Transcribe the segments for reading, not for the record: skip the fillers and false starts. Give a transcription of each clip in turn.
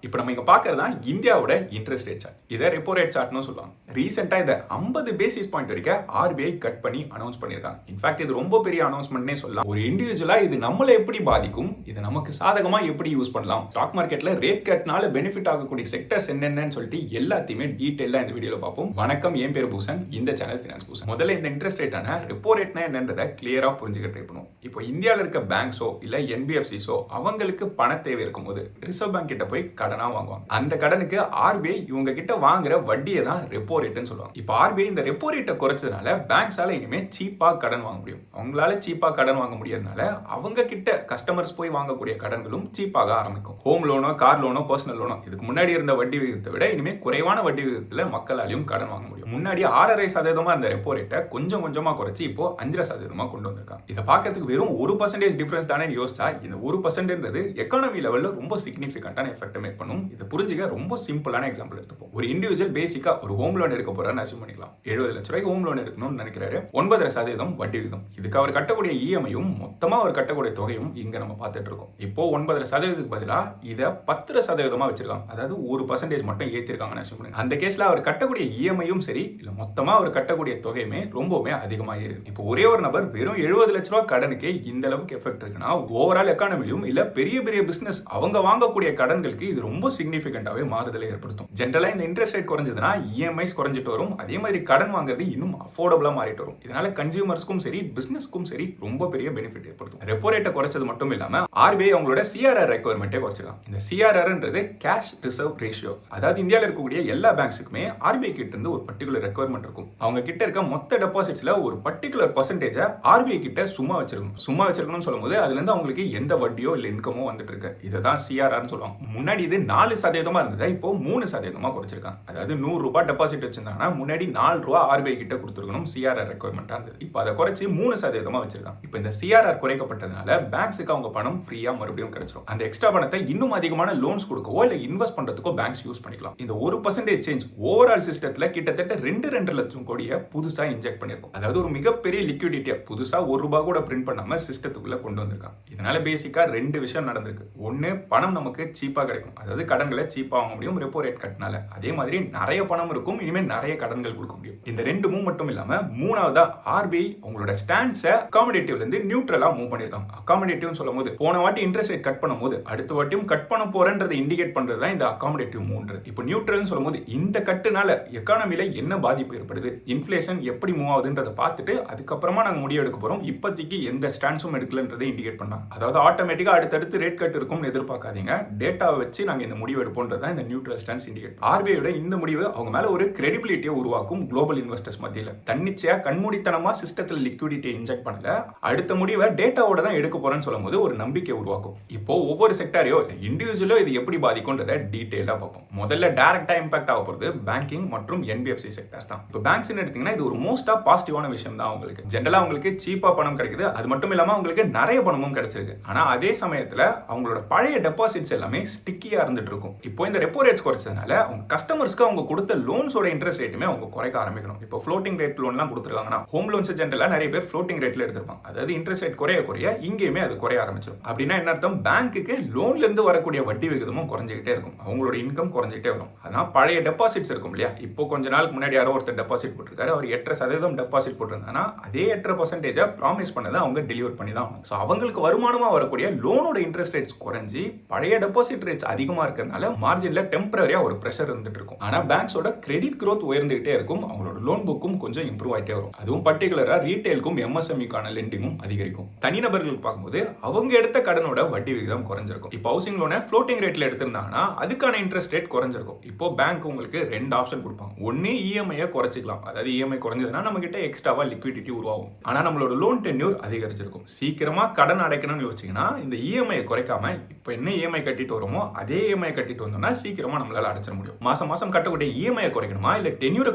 இப்போ நம்ம இங்க பாக்குறதா இந்தியாவோட இன்ட்ரெஸ்ட் ரேட் சார்ட். இதை ரெப்போ ரேட் சார்ட்னு சொல்லுவாங்க. ரீசெண்டா இதை 50 பேசிஸ் பாயிண்ட் வரைக்கும் ஆர்பிஐ கட் பண்ணி அனௌன்ஸ் பண்ணிருக்காங்க. இன்ஃபேக்ட் இது ரொம்ப பெரிய அனௌன்ஸ்மெண்ட்னே சொல்லலாம். ஒரு இண்டிவிஜுவலா இது நம்மளை எப்படி பாதிக்கும், இது நமக்கு சாதகமா எப்படி யூஸ் பண்ணலாம், ஸ்டாக் மார்க்கெட்ல ரேட் கட்னால பெனிஃபிட் ஆகக்கூடிய செக்டர்ஸ் என்னென்னு சொல்லிட்டு எல்லாத்தையுமே டீடைலா இந்த வீடியோல பார்ப்போம். வணக்கம், என் பேர் பூசன். இந்த சேனல் ஃபினான்ஸ் பூசன். முதல்ல இந்த இன்ட்ரெஸ்ட் ரேட்டான ரெப்போ ரேட்னா என்னன்றதை கிளியரா புரிஞ்சுக்க ட்ரை பண்ணுவோம். இப்போ இந்தியாவில் இருக்க பேங்க்ஸோ இல்ல என்பிஎஃப்சிஸோ அவங்களுக்கு பண தேவை இருக்கும்போது ரிசர்வ் பேங்க் கிட்ட போய் கடனா வாங்குவாங்க. அந்த கடனுக்கு ஆர்பிஐ இவங்க கிட்ட வாங்குற வட்டியை தான் ரெப்போ ரேட்னு சொல்லுவாங்க. இப்போ ஆர்பிஐ இந்த ரெப்போ ரேட்டை குறைச்சதுனால பேங்க்ஸால இனிமே சீப்பா கடன் வாங்க முடியும். அவங்களால சீப்பா கடன் வாங்க முடியாதனால அவங்க கிட்ட கஸ்டமர்ஸ் போய் வாங்கக்கூடிய கடன்களும் சீப்பாக ஆரம்பிக்கும். ஹோம் லோனோ, கார் லோனோ, பர்சனல் லோனோ இதுக்கு முன்னாடி இருந்த வட்டி விகிதத்தை விட இனிமே குறைவான வட்டி விகிதத்தில் மக்களாலையும் கடன் வாங்க முடியும். முன்னாடி 6.5% இருந்த ரெப்போ ரேட்டை கொஞ்சம் கொஞ்சமா குறைச்சி இப்போ 5.5% கொண்டு வந்திருக்காங்க. இதை பார்க்கறதுக்கு வெறும் 1% டிஃபரன்ஸ் தானே யோசிச்சா இந்த 1% எக்கானமி லெவல்ல ரொம்ப சிக்னிஃபிகண்டான எஃபெக்ட் மேக் பண்ணும். இதை புரிஞ்சுக்க ரொம்ப சிம்பிளான எக்ஸாம்பிள் எடுத்துப்போம். ஒரு இண்டிவிஜுவல் பேசிக்கா ஒரு ஹோம் லோன் எடுக்க போறான்னு அசியூம் பண்ணிக்கலாம். 70 லட்ச ரூபாய்க்கு ஹோம் லோன் எடுக்கணும்னு நினைக்கிறாரு. 9.5% வட்டி விகிதம். இதுக்கு அவர் கட்டக்கூடிய இஎம்ஐயும் மொத்தமா அவர் கட்டக்கூடிய தொகையும் இங்க நம்ம பார்த்துட்டு இருக்கோம். இப்போ 9.5% பதிலா இதை 10% வச்சிருக்காங்க. அதாவது 1% மட்டும் ஏற்றிருக்காங்கன்னு அசியூம் பண்ணுங்க. அந்த கேஸ்ல அவர் கட்டக்கூடிய இஎம்ஐயும் சரி இல்ல மொத்தமா அவர் கட்டக்கூடிய தொகையுமே ரொம்பவுமே அதிகமாக இருக்கு. இப்போ ஒரே ஒரு நபர் வெறும் 70 லட்ச ரூபாய் கடனுக்கு இந்த அளவுக்கு எஃபெக்ட் இருக்குன்னா ஓவரால் எக்கானமிலும் இல்ல பெரிய பெரிய பிசினஸ் அவங்க வாங்கக்கூடிய கடன்களுக்கு இது ரொம்ப சிக்னிஃபிகண்டாவே மாறுதலை ஏற்படுத்தும். ஜெனரலா இந்த இன்ட்ரெஸ்ட் ரேட் குறைஞ்சதுன்னா இஎம்ஐஸ் குறைஞ்சிட்டு வரும். அதே மாதிரி கடன் வாங்குறது இன்னும் அஃபோர்டபுளா மாறிட்டு வரும். இதனால கன்சியூமர்ஸ்க்கும் சரி பிசினஸ்க்கும் சரி ரொம்ப பெரிய பெனிஃபிட் ஏற்படுத்தும். ரெப்போ ரேட்டை குறைச்சது மட்டும் இல்லாம ஆர்பிஐ அவங்களோட சிஆர்ஆர் ரெக்வயர்மெண்ட்டே குறைச்சிருக்காங்க. இந்த சிஆர்ஆர்ன்றது கேஷ் ரிசர்வ் ரேஷியோ. அதாவது இந்தியாவில் இருக்கக்கூடிய எல்லா பேங்க்ஸுக்குமே ஆர்பிஐ கிட்ட இருந்து ஒரு பர்டிகுலர் ரெக்வயர்மெண்ட் இருக்கும். அவங்க கிட்ட இருக்க மொத்த டெபாசிட்ஸ்ல ஒரு பர்டிகுலர் பர்சன்டேஜ் ஆர்பிஐ கிட்ட சும்மா வச்சிருக்கணும். சும்மா வச்சிருக்கணும்னு சொல்லும்போது அதுல இருந்து அவங்களுக்கு எந்த வட்டியோ இல்ல இன்கமோ வந்துட்டு இருக்கு. இதுதான் சிஆர்ஆர்னு சொல்லுவாங்க. முன்னாடி இது 4% இருந்தது, இப்போ 3% குறைச்சிருக்காங்க. அதாவது 100 ரூபாய் டெபாசிட் வச்சிருந்தாங்கன்னா முன்னாடி 4 ரூபாய் ஆர்பிஐ கிட்ட கொடுத்துருக்கணும். சிஆர்ஆர் ரெக்வயர்மெண்டா இருந்தது. இப்போ அதை குறைச்சி 3% வச்சிருக்காங்க. இப்போ இந்த சிஆர்ஆர் குறைக்கப்பட்டதுனால பேங்க்ஸுக்கு அவங்க பணம் ஃப்ரீயா மறுபடியும் கிடைச்சிடும். அந்த எக்ஸ்ட்ரா பணத்தை இன்னும் அதிகமான லோன்ஸ் கொடுக்கவோ இல்ல இன்வெஸ்ட் பண்றதுக்கோ பேங்க்ஸ் யூஸ் பண்ணிக்கலாம். இந்த 1% சேஞ்ச் ஓவரால் சிஸ்டத்துல கிட்டத்தட்ட 2 லட்சம் கோடியை புதுசா இன்ஜெக்ட் பண்ணிருக்கும். அதாவது ஒரு மிகப்பெரிய லிக்விடிட்டியா புதுசா 1 ரூபாய் கூட பிரிண்ட் பண்ணாம சிஸ்டத்துக்குள்ள கொண்டு வந்திருக்காங்க. இதனால பேசிக்கா 2 விஷயம் நடந்திருக்கு. ஒன்னு, பணம் நமக்கு சீப்பா கிடைக்கும். அதாவது கடன்களை சீப்பா வாங்க முடியும் ரெப்போ ரேட் கட்னால. அதே மாதிரி நிறைய பணம் இருக்கும், இனிமேல் நிறைய கடன்கள் கொடுக்க முடியும். இந்த 2 மட்டும் இல்லாம மூணாவதா ஆர்பிஐ அவங்களோட ஸ்டாண்ட்ஸை அகாமடேட்டிவ்ல இருந்து நியூட்ரலா மூவ் பண்ணிருக்காங்க. அகாமடேட்டிவ்னு சொல்லும்போது போன வாட்டி இன்ட்ரெஸ்ட் ரேட் கட் பண்ணும்போது அடுத்த வாட்டியும் கட் பண்ண போறேன்றதை இண்டிகேட் பண்றது தான் இந்த அகாமடேட்டிவ் மூவ்ன்றது. இப்போ நியூட்ரல்னு சொல்லும்போது இந்த கட்டுனால எக்கானமில என்ன பாதிப்பு ஏற்படுது, இன்ஃப்ளேஷன் எப்படி மூவ் ஆகுதுன்றதை பார்த்துட்டு அதுக்கப்புறமா நாங்க முடிவு எடுக்க போறோம். இப்போதைக்கு எந்த ஸ்டாண்ட்ஸும் எடுக்கலன்றதை இண்டிகேட் பண்ணலாம். அதாவது ஆட்டோமேட்டிக்கா அடுத்தடுத்து ரேட் கட் இருக்கும்னு எதிர்பார்க்காதீங்க. டேட்டாவை வச்சு நாங்க இந்த முடிவு எடுப்போம்ன்றதா இந்த நியூட்ரல் ஸ்டாண்ட்ஸ் இண்டிகேட். ஆர்பிஐயோட இந்த முடிவு அவங்க மேல ஒரு கிரெடிபிலிட்டியை உருவாக்கும் குளோபல் இன்வெஸ்டர்ஸ் மத்தியில. தன்னிச்சையா கண்மூடித்தனமா சிஸ்டத்துல லிக்விடிட்டியை இன்ஜெக்ட் பண்ணல, அடுத்த முடிவை டேட்டாவோட தான் எடுக்க போறேன்னு சொல்லும்போது ஒரு நம்பிக்கை உருவாக்கும். இப்போ ஒவ்வொரு செக்டாரியோ இண்டிவிஜுவலோ இது எப்படி பாதிக்கும்ன்றதை டீடைலா பார்ப்போம். முதல்ல டைரக்டா இம்பாக்ட் ஆக போறது பேங்கிங் மற்றும் என்பிஎஃப்சி செக்டர்ஸ் தான். இப்போ பேங்க்ஸ் எடுத்தீங்கன்னா இது ஒரு மோஸ்டா பாசிட்டிவான விஷயம் தான். அவங்களுக்கு ஜெனரலா அவங்களுக்கு சீப்பா பணம் கிடைக்குது. அது மட்டும் இல்லாம அவங்களுக்கு நிறைய பணமும் கிடைச்சிருக்கு. ஆனா அதே சமயத்துல அவங்களோட பழைய டெபாசிட்ஸ் எல்லாமே ஸ்டிக்கியா இருந்துட்டு இருக்கும். இப்போ இந்த ரெப்போ ரேட்ஸ் குறைச்சதுனால அவங்க கஸ்டமர்ஸ்க்கு அவங்க கொடுத்த லோன்ஸோட இன்ட்ரெஸ்ட் ரேட்டுமே அவங்க குறைக்க ஆரம்பிக்கணும். இப்போ ஃப்ளோட்டிங் ரேட் லோன்லாம் கொடுத்துருக்காங்கன்னா ஹோம் லோன்ஸ் ஜெனரலா நிறைய பேர் ஃப்ளோட்டிங் ரேட்ல எடுத்திருப்பாங்க. அதாவது இன்ட்ரெஸ்ட் ரேட் குறைய குறைய இங்கேயுமே அது குறைய ஆரம்பிச்சிடும். அப்படின்னா என்ன அர்த்தம், பேங்க்குக்கு லோன்ல இருந்து வரக்கூடிய வட்டி விகிதமும் குறைஞ்சிக்கிட்டே இருக்கும். அவங்களோட இன்கம் குறைஞ்சிட்டே வரும். அதனால பழைய டெபாசிட்ஸ் இருக்கும் இல்லையா, இப்போ கொஞ்ச நாளுக்கு முன்னாடி யாரோ ஒருத்தர் டெபாசிட் போட்டிருக்காரு, அவர் 8% டெபாசிட் போட்டிருந்தாங்கன்னா அதே 8% ப்ராமிஸ் பண்ணதை அவங்க டெலிவர் பண்ணி தான் ஆகணும். ஸோ அவங்களுக்கு வருமானமா வரக்கூடிய லோனோட இன்ட்ரெஸ்ட் ரேட்ஸ் குறைஞ்சி பழைய டெபாசிட் ரேட்ஸ் அதிகமா இருக்கிறதுனால மார்ஜின்ல டெம்பரரியா ஒரு பிரஷர் இருந்துட்டு இருக்கும். ஆனா பேங்க்ஸோட கிரெடிட் growth உயர்ந்துகிட்டே இருக்கும். அவங்களோட லோன் புக்கும் கொஞ்சம் இம்ப்ரூவ் ஆகிட்டே வரும். அதுவும் பர்டிகுலரா ரீட்டைலுக்கும் எம்எஸ்எம்இக்கான லெண்டிங்கும் அதிகரிக்கும். தனிநபர்களுக்கு பார்க்கும்போது அவங்க எடுத்த கடனோட வட்டி விகிதம் குறைஞ்சிருக்கும். இப்போ ஹவுசிங் லோனை ஃப்ளோட்டிங் ரேட்ல எடுத்திருந்தாங்கன்னா அதுக்கான இன்ட்ரெஸ்ட் ரேட் குறைஞ்சிருக்கும். இப்போ பேங்க் உங்களுக்கு 2 ஆப்ஷன் கொடுப்பாங்க. ஒன்னு இஎம்ஐ குறைச்சிக்கலாம். அதாவது இஎம்ஐ குறைஞ்சதுன்னா நம்ம கிட்ட எக்ஸ்ட்ராவா லிக்விடிட்டி உருவாகும். ஆனா நம்மளோட லோன் டென்யூர் அதிகரிச்சிருக்கும். சீக்கிரமா கடன் அடைக்கணும்னு யோசிச்சீங்கன்னா இந்த இஎம்ஐ குறைக்காம இப்போ என்ன இஎம்ஐ கட்டிட்டு வரோமோ அதே இஎம்ஐ கட்டிட்டு வந்தோம்னா சீக்கிரமா நம்மளால அடைச்சிட முடியும். மாசம் மாசம் கட்டக்கூடிய இஎம்ஐ குறைக்கணுமா இல்ல டென்யூரை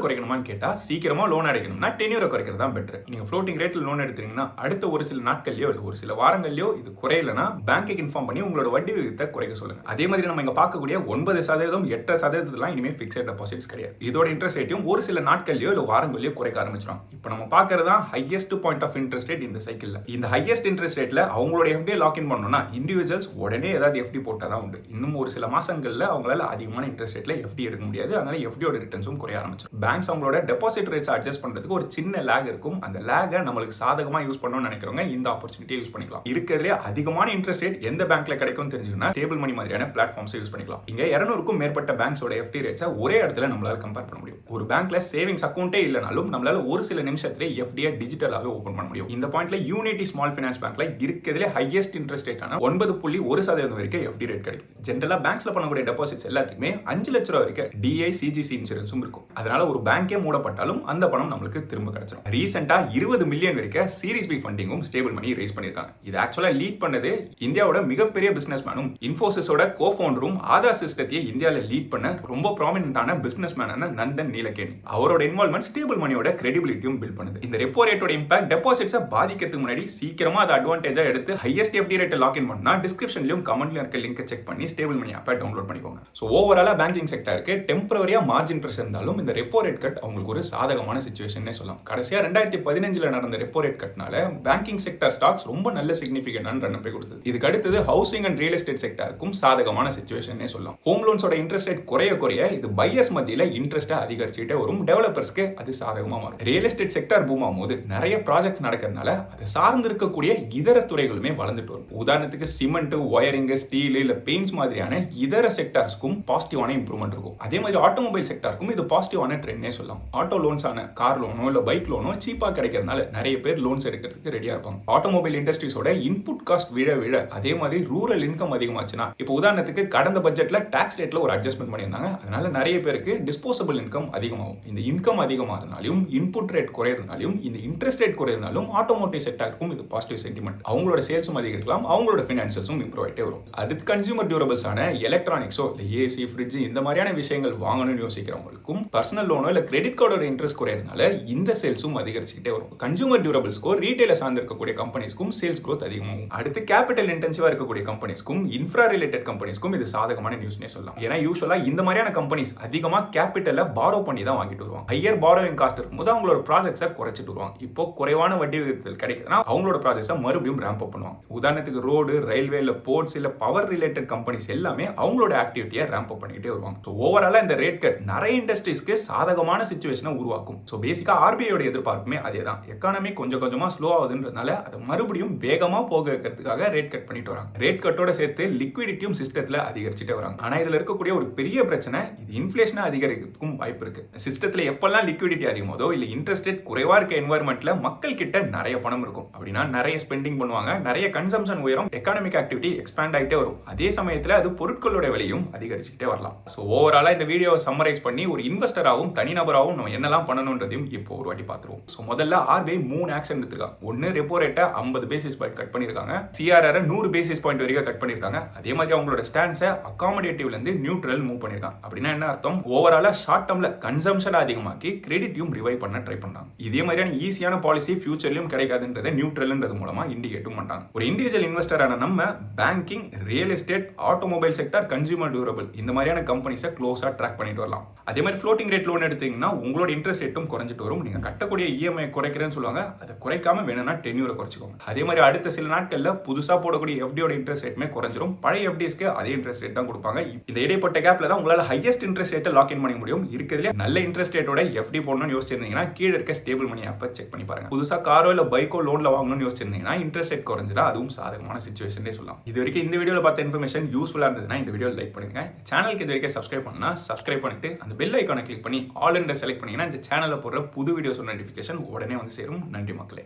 குறைக்கணுமான்னு கேட்டா சீக்கிரமா லோன் அடைக்கணும்னா டென்யூரை குறைக்கிறது தான் பெட்டர். நீங்க ஃப்ளோட்டிங் ரேட்ல லோன் எடுத்தீங்கன்னா அடுத்த ஒரு சில நாட்கள்லயோ இல்ல ஒரு சில வாரங்கள்லயோ இது குறையலனா பேங்க்கு இன்ஃபார்ம் பண்ணி உங்களோட வட்டி விகிதத்தை குறைக்க சொல்லுங்க. அதே மாதிரி நம்ம இங்க பார்க்கக்கூடிய 9% 8% இனிமே பிக்ஸட் டெபாசிட்ஸ் கிடையாது. இதோட இன்ட்ரெஸ்ட் ரேட்டையும் ஒரு சில நாட்கள்லயோ இல்ல வாரங்கள்லயோ குறைக்க ஆரம்பிச்சிடும். இப்போ நம்ம பார்க்கறது தான் highest point of interest rate இந்த சைக்கிள்ல. இந்த ஹையஸ்ட் இன்ட்ரெஸ்ட் ரேட்ல அவங்களோட எஃப்டி லாக் இன் பண்ணணும்னா இண்டிவிஜுவல்ஸ் உடனே ஏதாவது எஃப்டி போட்டா தான் உண்டு. இன்னும் ஒரு சில மாசங்கள்ல அவங்களால அதிகமான இன்ட்ரெஸ்ட் ரேட்ல எஃப்டி எடுக்க முடியாது. அதனால எஃப்டியோட ரிட்டர்ன்ஸும் குறைய ஆரம்பிச்சிடும். பேங்க்ஸ் அவங்களோட டெபாசிட் ரேட்ஸ் அட்ஜஸ்ட் பண்றதுக்கு ஒரு சின்ன லேக் இருக்கும். அந்த லேகை நம்மளுக்கு சாதகமா யூஸ் பண்ணணும்னு நினைக்கிறவங்க இந்த ஆப்பர்ச்சுனிட்டியை யூஸ் பண்ணிக்கலாம். இருக்கிறதுலே அதிகமான இன்ட்ரெஸ்ட் ரேட் எந்த பேங்க்ல கிடைக்கும் தெரிஞ்சுக்கணும்னா ஸ்டேபிள் மணி மாதிரியான பிளாட்ஃபார்ம்ஸ் யூஸ் பண்ணிக்கலாம். இங்க 200க்கும் மேற்பட்ட பேங்க்ஸோட எஃப்டி ரேட்ஸை ஒரே இடத்துல நம்மளால கம்பேர் பண்ண முடியும். ஒரு பேங்க்ல சேவிங்ஸ் அக்கௌண்டே இல்லனாலும் நம்மளால ஒரு சில நிமிஷத்துல எஃப்டியை டிஜிட்டலாவே ஓபன் பண்ண முடியும். இந்த பாயிண்ட்ல யூனிட்டி ஸ்மால் ஃபைனான்ஸ் பேங்க்ல இருக்கிறதுலே ஹையஸ்ட் இன்ட்ரெஸ்ட் ரேட்டான 9.1% வரைக்கும் எஃப்டி ரேட் கிடைக்குது. ஜெனரலா பேங்க்ஸ்ல பண்ணக்கூடிய டெபாசிட்ஸ் எல்லாத்துக்குமே 5 லட்சம் ரூபாய் வரைக்கும் டிஐ சிஜிசி இன்சூரன்ஸும் இருக்கும். அதனால ஒரு பேங்கே மூடப்பட்டாலும் அந்த பணம் நம்மளுக்கு திரும்ப கிடைச்சிடும். ரீசெண்டா 20 மில்லியன் வரைக்கும் சீரிஸ் பி ஃபண்டிங்கும் ஸ்டேபிள் மணி ரைஸ் பண்ணிருக்காங்க. இது ஆக்சுவலா லீட் பண்ணது இந்தியாவோட மிகப்பெரிய பிசினஸ் மேனும் இன்ஃபோசிஸோட கோஃபவுண்டரும் ஆதார் சிஸ்டத்தையே இந்தியாவில் லீட் பண்ண ரொம்ப ப்ராமினன்டான பிசினஸ் மேனான நந்தன் நீலகேணி. அவரோட இன்வால்மெண்ட் ஸ்டேபிள் மணியோட கிரெடிபிலிட்டியும் பில்ட் பண்ணுது. இந்த ரெப்போ ரேட்டோட இம்பாக்ட் டெபாசிட்ஸை பாதிக்கிறதுக்கு முன்னாடி சீக்கிரமா அதை அட்வான்டேஜா எடுத்து ஹையஸ்ட் எஃப்டி ரேட்டை லாக் இன் பண்ணா டிஸ்கிரிப்ஷன்லயும் கமெண்ட்ல இருக்க லிங்கை செக் பண்ணி ஸ்டேபிள் மணி ஆப்பை டவுன்லோட் பண்ணிக்கோங்க. ஸோ ஓவராலா பேங்கிங் செக்டருக்கு டெம்பரரியா மார்ஜின் பிரஷர் இருந்தாலும் இந்த ரெப்போ ரேட் கட் அவங்களுக்கு ஒரு சாதகமான சிச்சுவேஷன் சொல்லலாம். கடைசியா 2015 நடந்த ரெப்போ ரேட் கட்னால பேங்கிங் செக்டர் ஸ்டாக்ஸ் ரொம்ப நல்ல சிக்னிஃபிகன்டான ரன் அப் கொடுத்தது. இதுக்கு அடுத்தது ஹவுசிங் அண்ட் ரியல் எஸ்டேட் செக்டருக்கும் சாதகமான சிச்சுவேஷன் சொல்லலாம். ஹோம் லோன்ஸோட இன்ட்ரெஸ்ட் ரேட் குறைய குறைய இது பையர்ஸ் மத்தியில இன்ட்ரெஸ்ட் அதிகரிச்சுட்டே வரும். டெவலப்பர்ஸ்க்கு அது சாதகமா மாறும். ரியல் எஸ்டேட் செக்டர் பூம் ஆகும்போது நிறைய ப்ராஜெக்ட்ஸ் நடக்கிறதுனால அதை சார்ந்து இருக்கக்கூடிய இதர துறைகளுமே வளர்ந்துட்டு வரும். உதாரணத்துக்கு சிமெண்ட், ஒயரிங், ஸ்டீல் இல்ல பெயிண்ட்ஸ் மாதிரியான இதர செக்டர்ஸ்க்கும் பாசிட்டிவான இம்ப்ரூவ்மெண்ட் இருக்கும். அதே மாதிரி ஆட்டோமொபைல் செக்டருக்கும் இது பாசிட்டிவான ட்ரெண்ட்னே சொல்லலாம். ஆட்டோ லோன்ஸ் ஆன கார் லோனோ இல்ல பைக் லோனோ சீப்பா கிடைக்கிறதுனால நிறைய பேர் லோன்ஸ் எடுக்கிறதுக்கு ரெடியா இருப்பாங்க. ஆட்டோமொபைல் இண்டஸ்ட்ரீஸோட இன்புட் காஸ்ட் விழ விழ அதே மாதிரி ரூரல் இன்கம் அதிகமாச்சுன்னா இப்போ உதாரணத்துக்கு கடந்த பட்ஜெட்ல டாக்ஸ் ரேட்ல ஒரு அட்ஜஸ்ட்மெண்ட் பண்ணியிருந்தாங்க. அதனால நிறைய பேருக்கு டிஸ்போசபிள் இன்கம் அதிகமாகும். இந்த இன்கம் அதிகமாகிறதுனாலும் இன்புட் ரேட் குறையறதுனாலும் இந்த இன்ட்ரெஸ்ட் ரேட் குறையறதுனாலும் ஆட்டோமோட்டிவ் செக்டருக்கும் இது பாசிட்டிவ் சென்டிமெண்ட். அவங்களோட சேல்ஸும் அதிகரிக்கலாம், அவங்களோட ஃபினான்ஷியல்ஸும் இம்ப்ரூவ் ஆகிட்டே வரும். அடுத்து கன்சூமர் டியூரபிள்ஸ் ஆன எலக்ட்ரானிக்ஸோ இல்ல ஏசி, ஃப்ரிட்ஜ் இந்த மாதிரியான விஷயங்கள் வாங்கணும்னு யோசிக்கிறவங்களுக்கும் பர்சனல் லோனோ இல்ல கிரெடிட் கார்டோட இன்ட்ரெஸ்ட் குறையறதுனால இந்த சேல்ஸும் அதிகரிச்சுக்கிட்டே வரும். கன்சூமர் டியூரபிள்ஸ்க்கோ ரீட்டைல சார்ந்து இருக்கக்கூடிய கம்பெனிஸ்க்கும் சேல்ஸ் growth அதிகமாகும். அடுத்து கேபிட்டல் இன்டென்சிவா இருக்கக்கூடிய கம்பெனிஸ்க்கும் இன்ஃப்ரா ரிலேட்டட் கம்பெனிஸ்க்கும் இது சாதகமான நியூஸ்னே சொல்லலாம். ஏன்னா யூசுவலா இந்த மாதிரியான கம்பெனிஸ் அதிகமா கேபிட்டலை பாரோ பண்ணி தான் வாங்கிட்டு வருவாங்க. ஹையர் பாரோவிங் காஸ்ட் இருக்கும்போது அவங்களோட ப்ராஜெக்ட்ஸை குறைச்சிட்டு வருவாங்க. இப்போ குறைவான வட்டி விகிதத்தில் கிடைக்குதுன்னா அவங்களோட ப்ராஜெக்ட்ஸை மறுபடியும் ரேம்ப் அப் பண்ணுவாங்க. உதாரணத்துக்கு ரோடு, ரயில்வே இல்ல போர்ட்ஸ் இல்ல பவர் ரிலேட்டட் கம்பெனிஸ் எல்லாமே அவங்களோட ஆக்டிவிட்டியை ரேம்ப் அப் பண்ணிட்டே வருவாங்க. ஸோ ஓவராலா இந்த ரேட் கட் நிறைய இண்டஸ்ட்ரீஸ்க்கு சாதகமான சிச்சுவேஷனை உருவாக்கும். ஸோ பேசிக்கா ஆர்பிஐயோட எதிர்பார்ப்புமே அதே தான். எக்கானமி கொஞ்சம் கொஞ்சமா ஸ்லோ ஆகுதுன்றதுனால அதை மறுபடியும் வேகமா போக வைக்கிறதுக்காக ரேட் கட் பண்ணிட்டு வராங்க. ரேட் கட்டோட சேர்த்து லிக்விடிட்டியும் சிஸ்டத்துல அதிகரிச்சுட்டே வராங்க. ஆனா இதுல இருக்கக்கூடிய ஒரு பெரிய பிரச்சனை, இது இன்ஃபிளேஷனை அதிகரிக்கிறதுக்கும் வாய்ப்பு இருக்கு. சிஸ்டத்துல எப்பெல்லாம் லிக்விடிட்டி அதிகமாதோ இல்ல இன்ட்ரெஸ்ட் ரேட் குறைவா இருக்க என்வாயர்மெண்ட்ல மக்கள் கிட்ட நிறைய பணம் இருக்கும். அப்படின்னா நிறைய ஸ்பெண்டிங் பண்ணுவாங்க, நிறைய கன்சம்ஷன் உயரும், எக்கானமிக் ஆக்டிவிட்டி எக்ஸ்பேண்ட் ஆகிட்டே வரும். அதே சமயத்துல அது பொருட்களோட விலையும் அதிகரிச்சுட்டே வரலாம். ஸோ ஓவராலா இந்த வீடியோவை சம்மரைஸ் பண்ணி ஒரு இன்வெஸ்டராகவும் தனிநபராகவும் நம்ம என்னெல்லாம் பண்ணணும்ன்றதையும் இப்போ ஒரு வாட்டி பார்த்துருவோம். ஸோ முதல்ல ஆர்பிஐ 3 ஆக்ஷன் எடுத்திருக்காங்க. ஒன்னு ரெப்போ ரேட்டை 50 பேசிஸ் பாயிண்ட் கட் பண்ணிருக்காங்க. சிஆர்ஆர் 100 பேசிஸ் பாயிண்ட் வரைக்கும் கட் பண்ணிருக்காங்க. அதே மாதிரி அவங்களோட ஸ்டாண்ட்ஸை அகாமடேட்டிவ்ல இருந்து நியூட்ரல் மூவ் பண்ணிருக்காங்க. அப்படின்னா என்ன அர்த்தம்? ஓவராலா ஷார்ட் டர்ம்ல கன்சம்ஷன் அதிகமாக்கி கிரெடிட்டையும் ரிவைவ் பண்ண ட்ரை பண்றாங்க. இதே மாதிரியான ஈஸியான பாலிசி ஃபியூச்சர்லயும் கிடைக்காதுன்றதை நியூட்ரல்ன்றது மூலமா இண்டிகேட்டும் பண்றாங்க. ஒரு இண்டிவிஜுவல் இன்வெஸ்டரான நம்ம banking, real estate, automobile sector, consumer durable இந்த மாதிரியான கம்பெனிஸை க்ளோஸா ட்ராக் பண்ணிட்டு வரலாம். அதே மாதிரி ஃப்ளோட்டிங் ரேட் லோன் எடுத்தீங்கன்னா உங்களோட இன்ட்ரெஸ்ட் ரேட்டும் குறைஞ்சிட்டு வரும். நீங்க கட்டக்கூடிய இஎம்ஐ குறைக்கிறேன்னு சொல்லுவாங்க, அதை குறைக்காம வேணும்னா டென்யூரை குறைச்சிக்கோங்க. அதே மாதிரி அடுத்த சில நாட்கள்ல புதுசா போடக்கூடிய எஃப்டியோட இன்ட்ரெஸ்ட் ரேட்டுமே குறைஞ்சிரும். பழைய எஃப்டிஸ்க்கு அதே இன்ட்ரெஸ்ட் ரேட் தான் கொடுப்பாங்க. இந்த இடைப்பட்ட கேப்ல தான் உங்களால ஹையஸ்ட் இன்ட்ரெஸ்ட் ரேட்டை லாக் இன் பண்ண முடியும். இருக்கிறதுல நல்ல இன்ட்ரெஸ்ட் ரேட்டோட எஃப்டி போடணும்னு யோசிச்சிருந்தீங்கன்னா கீழே இருக்க ஸ்டேபிள் மணி ஆப்பை செக் பண்ணி பாருங்க. புதுசா காரோ இல்ல பைக்கோ லோன்ல வாங்கணும்னு யோசிச்சிருந்தீங்கன்னா இன்ட்ரெஸ்ட் ரேட் குறைஞ்சிடா, அதுவும் சாதகமான சிச்சுவேஷனே சொல்லலாம். இது வரைக்கும் இந்த வீடியோல பார்த்த இன்ஃபர்மேஷன் யூஸ்ஃபுல்லா இருந்ததுன்னா இந்த வீடியோ லைக் பண்ணுங்க. சேனலுக்கு இது வரைக்கும் சப்ஸ்கிரைப் பண்ணா சப்ஸ்கிரைப் பண்ணிட்டு அந்த பெல் ஐகானை கிளிக் பண்ணி ஆல் இன் செலக்ட் பண்ணீங்கன்னா இந்த சேனல்ல போடுற புது வீடியோஸ் நோட்டிஃபிகேஷன் உடனே வந்து சேரும். நன்றி மக்களே.